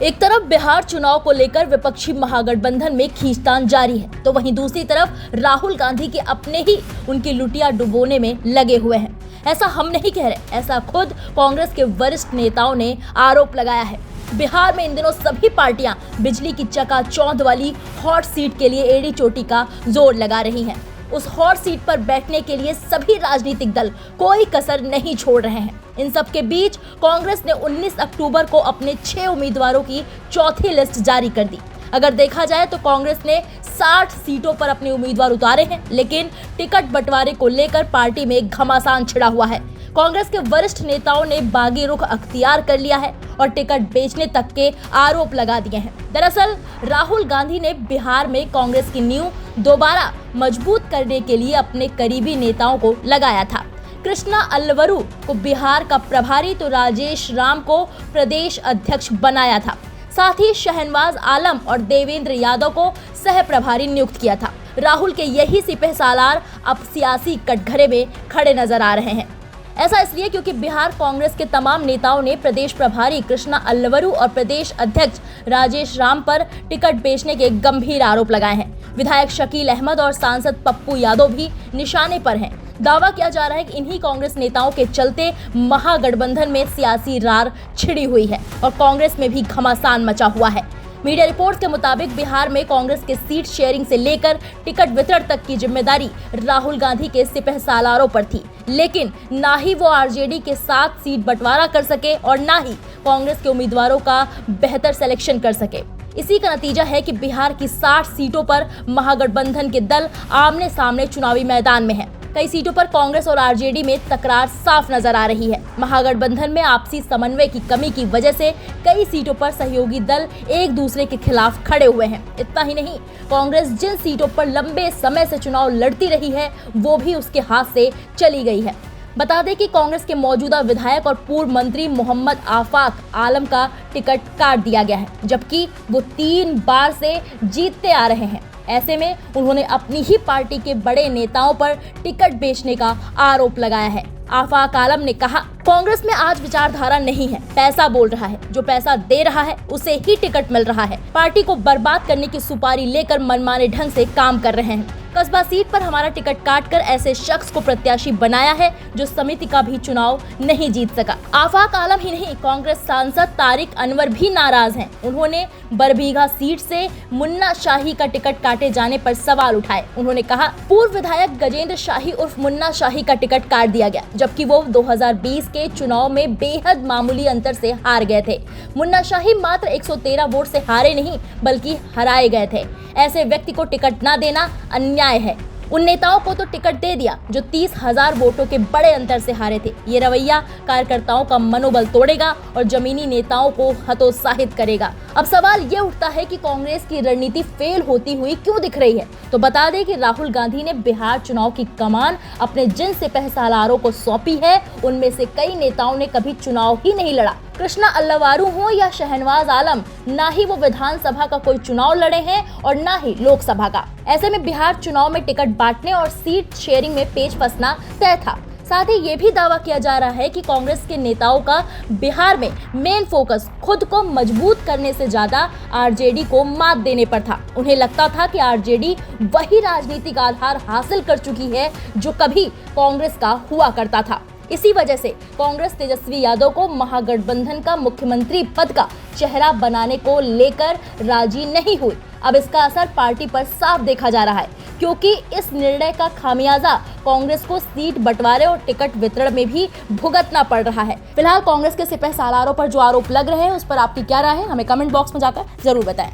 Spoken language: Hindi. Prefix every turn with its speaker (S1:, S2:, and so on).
S1: एक तरफ बिहार चुनाव को लेकर विपक्षी महागठबंधन में खींचतान जारी है, तो वहीं दूसरी तरफ राहुल गांधी के अपने ही उनकी लुटिया डुबोने में लगे हुए हैं। ऐसा हम नहीं कह रहे, ऐसा खुद कांग्रेस के वरिष्ठ नेताओं ने आरोप लगाया है। बिहार में इन दिनों सभी पार्टियां बिजली की चकाचौंध वाली हॉट सीट के लिए एड़ी चोटी का जोर लगा रही हैं। उस हॉट सीट पर बैठने के लिए सभी राजनीतिक दल कोई कसर नहीं छोड़ रहे हैं। इन सब के बीच कांग्रेस ने 19 अक्टूबर को अपने 6 उम्मीदवारों की चौथी लिस्ट जारी कर दी। अगर देखा जाए तो कांग्रेस ने 60 सीटों पर अपने उम्मीदवार उतारे हैं, लेकिन टिकट बंटवारे को लेकर पार्टी में घमासान छिड़ा हुआ है। कांग्रेस के वरिष्ठ नेताओं ने बागी रुख अख्तियार कर लिया है और टिकट बेचने तक के आरोप लगा दिए हैं। दरअसल राहुल गांधी ने बिहार में कांग्रेस की नींव दोबारा मजबूत करने के लिए अपने करीबी नेताओं को लगाया था। कृष्णा अल्लवरू को बिहार का प्रभारी तो राजेश राम को प्रदेश अध्यक्ष बनाया था। साथ ही शहनवाज आलम और देवेंद्र यादव को सह प्रभारी नियुक्त किया था। राहुल के यही सिपह सालार अब सियासी कटघरे में खड़े नजर आ रहे हैं। ऐसा इसलिए क्योंकि बिहार कांग्रेस के तमाम नेताओं ने प्रदेश प्रभारी कृष्णा अल्लवरू और प्रदेश अध्यक्ष राजेश राम पर टिकट बेचने के गंभीर आरोप लगाए हैं। विधायक शकील अहमद और सांसद पप्पू यादव भी निशाने पर हैं। दावा किया जा रहा है कि इन्हीं कांग्रेस नेताओं के चलते महागठबंधन में सियासी रार छिड़ी हुई है और कांग्रेस में भी घमासान मचा हुआ है। मीडिया रिपोर्ट्स के मुताबिक बिहार में कांग्रेस के सीट शेयरिंग से लेकर टिकट वितरण तक की जिम्मेदारी राहुल गांधी के सिपह सालारों पर थी, लेकिन ना ही वो आरजेडी के साथ सीट बंटवारा कर सके और ना ही कांग्रेस के उम्मीदवारों का बेहतर सिलेक्शन कर सके। इसी का नतीजा है कि बिहार की 60 सीटों पर महागठबंधन के दल आमने सामने चुनावी मैदान में हैं। कई सीटों पर कांग्रेस और आरजेडी में तकरार साफ नजर आ रही है। महागठबंधन में आपसी समन्वय की कमी की वजह से कई सीटों पर सहयोगी दल एक दूसरे के खिलाफ खड़े हुए हैं। इतना ही नहीं, कांग्रेस जिन सीटों पर लंबे समय से चुनाव लड़ती रही है वो भी उसके हाथ से चली गई है। बता दें कि कांग्रेस के मौजूदा विधायक और पूर्व मंत्री मोहम्मद आफाक आलम का टिकट काट दिया गया है, जबकि वो 3 बार से जीतते आ रहे हैं। ऐसे में उन्होंने अपनी ही पार्टी के बड़े नेताओं पर टिकट बेचने का आरोप लगाया है। आफाक आलम ने कहा, कांग्रेस में आज विचारधारा नहीं है, पैसा बोल रहा है, जो पैसा दे रहा है उसे ही टिकट मिल रहा है। पार्टी को बर्बाद करने की सुपारी लेकर मनमाने ढंग से काम कर रहे हैं। कस्बा सीट पर हमारा टिकट काटकर ऐसे शख्स को प्रत्याशी बनाया है जो समिति का भी चुनाव नहीं जीत सका। आफाक आलम ही नहीं, कांग्रेस सांसद तारिक अनवर भी नाराज हैं। उन्होंने बरबीघा सीट से मुन्ना शाही का टिकट काटे जाने पर सवाल उठाए। उन्होंने कहा, पूर्व विधायक गजेंद्र शाही उर्फ मुन्ना शाही का टिकट काट दिया गया, जबकि वो 2020 के चुनाव में बेहद मामूली अंतर से हार गए थे। मुन्ना शाही मात्र 113 वोट से हारे नहीं बल्कि हराए गए थे। ऐसे व्यक्ति को टिकट न देना अन्याय है। उन नेताओं को तो टिकट दे दिया जो 30,000 वोटों के बड़े अंतर से हारे थे। ये रवैया कार्यकर्ताओं का मनोबल तोड़ेगा और जमीनी नेताओं को हतोत्साहित करेगा। अब सवाल ये उठता है कि कांग्रेस की रणनीति फेल होती हुई क्यों दिख रही है। तो बता दें कि राहुल गांधी ने बिहार चुनाव की कमान अपने जिन सिपह सालारों को सौंपी है, उनमें से कई नेताओं ने कभी चुनाव ही नहीं लड़ा। कृष्णा अल्लवारू हो या शहनवाज आलम, ना ही वो विधानसभा का कोई चुनाव लड़े हैं और ना ही लोकसभा का। ऐसे में बिहार चुनाव में टिकट बांटने और सीट शेयरिंग में पेच फंसना तय था। साथ ही ये भी दावा किया जा रहा है कि कांग्रेस के नेताओं का बिहार में मेन फोकस खुद को मजबूत करने से ज्यादा आरजेडी को मात देने पर था। उन्हें लगता था कि आरजेडी वही राजनीतिक आधार हासिल कर चुकी है जो कभी कांग्रेस का हुआ करता था। इसी वजह से कांग्रेस तेजस्वी यादव को महागठबंधन का मुख्यमंत्री पद का चेहरा बनाने को लेकर राजी नहीं हुई। अब इसका असर पार्टी पर साफ देखा जा रहा है, क्योंकि इस निर्णय का खामियाजा कांग्रेस को सीट बंटवारे और टिकट वितरण में भी भुगतना पड़ रहा है। फिलहाल कांग्रेस के सिपह सालारों पर जो आरोप लग रहे हैं उस पर आपकी क्या राय है, हमें कमेंट बॉक्स में जाकर जरूर बताएं।